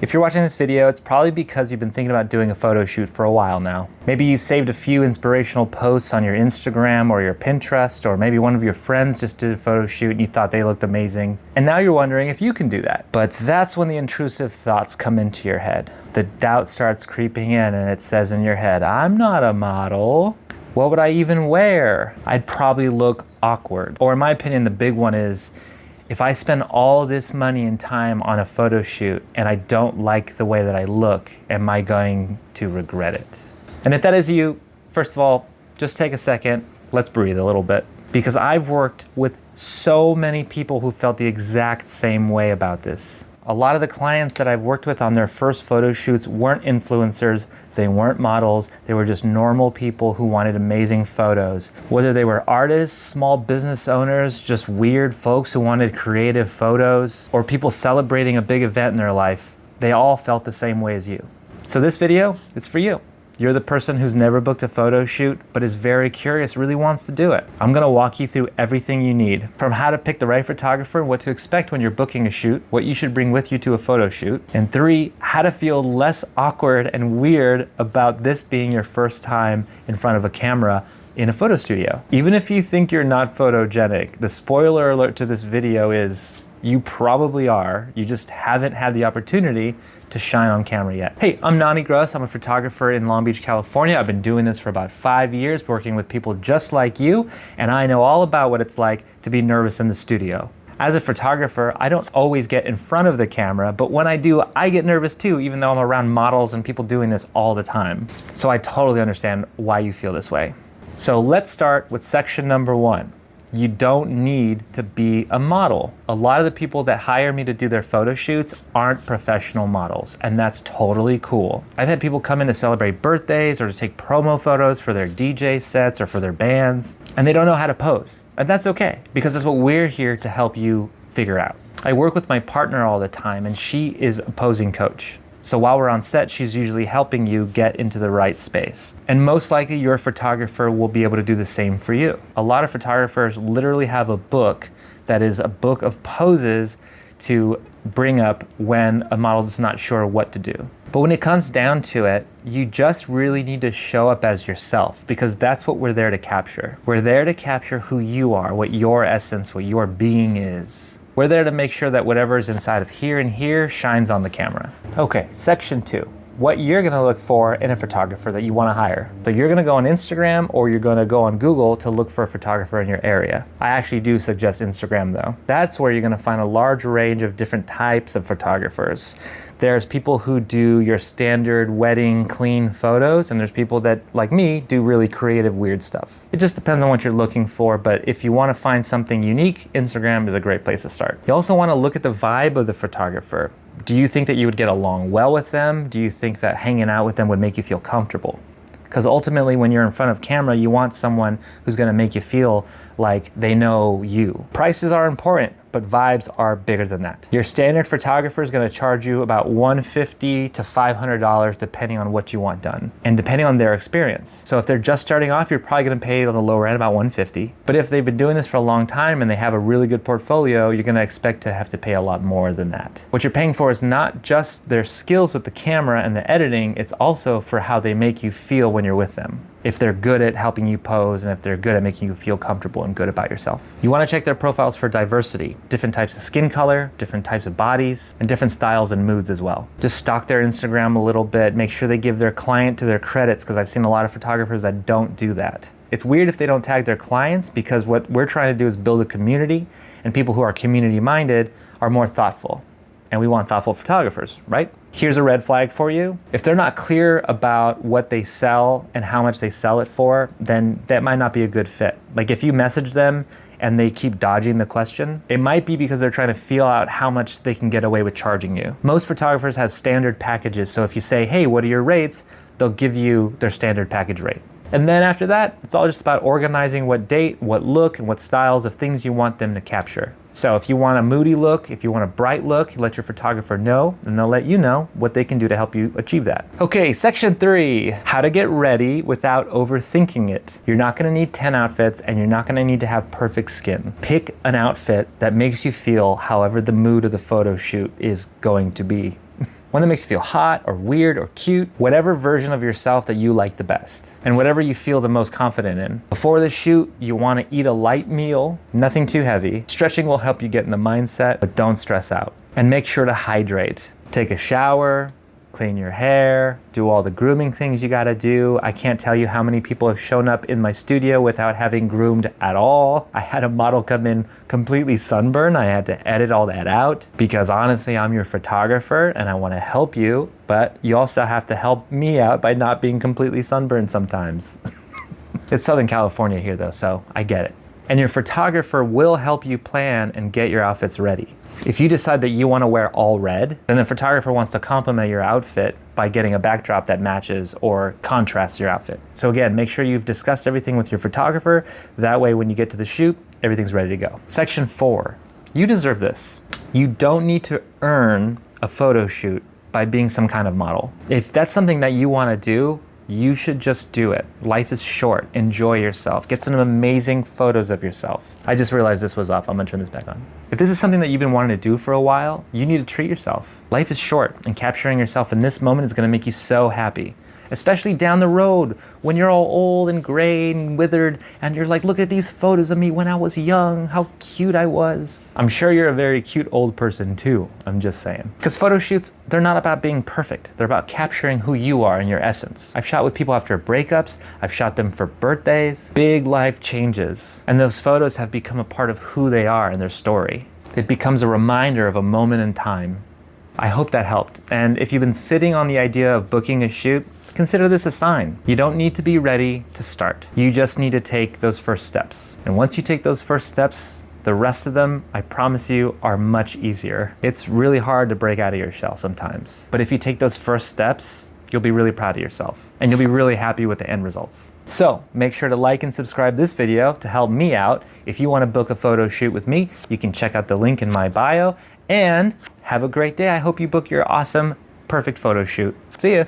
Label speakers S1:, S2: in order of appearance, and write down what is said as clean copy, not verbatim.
S1: If you're watching this video, it's probably because you've been thinking about doing a photo shoot for a while now. Maybe you've saved a few inspirational posts on your Instagram or your Pinterest, or maybe one of your friends just did a photo shoot and you thought they looked amazing. And now you're wondering if you can do that. But that's when the intrusive thoughts come into your head. The doubt starts creeping in and it says in your head, I'm not a model. What would I even wear? I'd probably look awkward. Or in my opinion, the big one is, if I spend all this money and time on a photo shoot and I don't like the way that I look, am I going to regret it? And if that is you, first of all, just take a second, let's breathe a little bit. Because I've worked with so many people who felt the exact same way about this. A lot of the clients that I've worked with on their first photo shoots weren't influencers, they weren't models, they were just normal people who wanted amazing photos. Whether they were artists, small business owners, just weird folks who wanted creative photos, or people celebrating a big event in their life, they all felt the same way as you. So this video, it's for you. You're the person who's never booked a photo shoot, but is very curious, really wants to do it. I'm gonna walk you through everything you need, from how to pick the right photographer, what to expect when you're booking a shoot, what you should bring with you to a photo shoot, and 3, how to feel less awkward and weird about this being your first time in front of a camera in a photo studio. Even if you think you're not photogenic, the spoiler alert to this video is you probably are, you just haven't had the opportunity to shine on camera yet. Hey, I'm Nani. I'm a photographer in Long Beach, California. I've been doing this for about 5 years, working with people just like you, and I know all about what it's like to be nervous in the studio. As a photographer, I don't always get in front of the camera, but when I do, I get nervous too, even though I'm around models and people doing this all the time. So I totally understand why you feel this way. So let's start with section number 1. You don't need to be a model. A lot of the people that hire me to do their photo shoots aren't professional models, and that's totally cool. I've had people come in to celebrate birthdays or to take promo photos for their DJ sets or for their bands, and they don't know how to pose. And that's okay, because that's what we're here to help you figure out. I work with my partner all the time, and she is a posing coach. So while we're on set, she's usually helping you get into the right space. And most likely your photographer will be able to do the same for you. A lot of photographers literally have a book that is a book of poses to bring up when a model is not sure what to do. But when it comes down to it, you just really need to show up as yourself, because that's what we're there to capture. We're there to capture who you are, what your essence, what your being is. We're there to make sure that whatever is inside of here and here shines on the camera. Okay, section 2. What you're gonna look for in a photographer that you wanna hire. So you're gonna go on Instagram or you're gonna go on Google to look for a photographer in your area. I actually do suggest Instagram though. That's where you're gonna find a large range of different types of photographers. There's people who do your standard wedding clean photos, and there's people that, like me, do really creative, weird stuff. It just depends on what you're looking for, but if you wanna find something unique, Instagram is a great place to start. You also wanna look at the vibe of the photographer. Do you think that you would get along well with them? Do you think that hanging out with them would make you feel comfortable? Because ultimately, when you're in front of camera, you want someone who's gonna make you feel like they know you. Prices are important, but vibes are bigger than that. Your standard photographer is gonna charge you about $150 to $500 depending on what you want done, and depending on their experience. So if they're just starting off, you're probably gonna pay on the lower end about $150. But if they've been doing this for a long time and they have a really good portfolio, you're gonna expect to have to pay a lot more than that. What you're paying for is not just their skills with the camera and the editing, it's also for how they make you feel when you're with them. If they're good at helping you pose, and if they're good at making you feel comfortable and good about yourself. You wanna check their profiles for diversity, different types of skin color, different types of bodies, and different styles and moods as well. Just stalk their Instagram a little bit, make sure they give their client to their credits, because I've seen a lot of photographers that don't do that. It's weird if they don't tag their clients, because what we're trying to do is build a community, and people who are community minded are more thoughtful. And we want thoughtful photographers, right? Here's a red flag for you. If they're not clear about what they sell and how much they sell it for, then that might not be a good fit. Like if you message them and they keep dodging the question, it might be because they're trying to feel out how much they can get away with charging you. Most photographers have standard packages, so if you say, hey, what are your rates? They'll give you their standard package rate. And then after that, it's all just about organizing what date, what look, and what styles of things you want them to capture. So if you want a moody look, if you want a bright look, you let your photographer know, and they'll let you know what they can do to help you achieve that. Okay, section 3, how to get ready without overthinking it. You're not gonna need 10 outfits, and you're not gonna need to have perfect skin. Pick an outfit that makes you feel however the mood of the photo shoot is going to be. One that makes you feel hot or weird or cute, whatever version of yourself that you like the best, and whatever you feel the most confident in. Before the shoot, you want to eat a light meal, nothing too heavy. Stretching will help you get in the mindset, but don't stress out. And make sure to hydrate. Take a shower, clean your hair, do all the grooming things you gotta do. I can't tell you how many people have shown up in my studio without having groomed at all. I had a model come in completely sunburned. I had to edit all that out because honestly, I'm your photographer and I wanna help you, but you also have to help me out by not being completely sunburned sometimes. It's Southern California here though, so I get it. And your photographer will help you plan and get your outfits ready. If you decide that you want to wear all red, then the photographer wants to complement your outfit by getting a backdrop that matches or contrasts your outfit. So again, make sure you've discussed everything with your photographer. That way, when you get to the shoot, everything's ready to go. Section 4, you deserve this. You don't need to earn a photo shoot by being some kind of model. If that's something that you want to do, you should just do it. Life is short. Enjoy yourself. Get some amazing photos of yourself. I just realized this was off. I'm gonna turn this back on. If this is something that you've been wanting to do for a while, you need to treat yourself. Life is short, and capturing yourself in this moment is gonna make you so happy. Especially down the road when you're all old and gray and withered and you're like, look at these photos of me when I was young, how cute I was. I'm sure you're a very cute old person too, I'm just saying. Because photo shoots, they're not about being perfect. They're about capturing who you are in your essence. I've shot with people after breakups, I've shot them for birthdays, big life changes. And those photos have become a part of who they are and their story. It becomes a reminder of a moment in time. I hope that helped. And if you've been sitting on the idea of booking a shoot, consider this a sign. You don't need to be ready to start. You just need to take those first steps. And once you take those first steps, the rest of them, I promise you, are much easier. It's really hard to break out of your shell sometimes. But if you take those first steps, you'll be really proud of yourself. And you'll be really happy with the end results. So make sure to like and subscribe this video to help me out. If you want to book a photo shoot with me, you can check out the link in my bio. And have a great day. I hope you book your awesome, perfect photo shoot. See ya.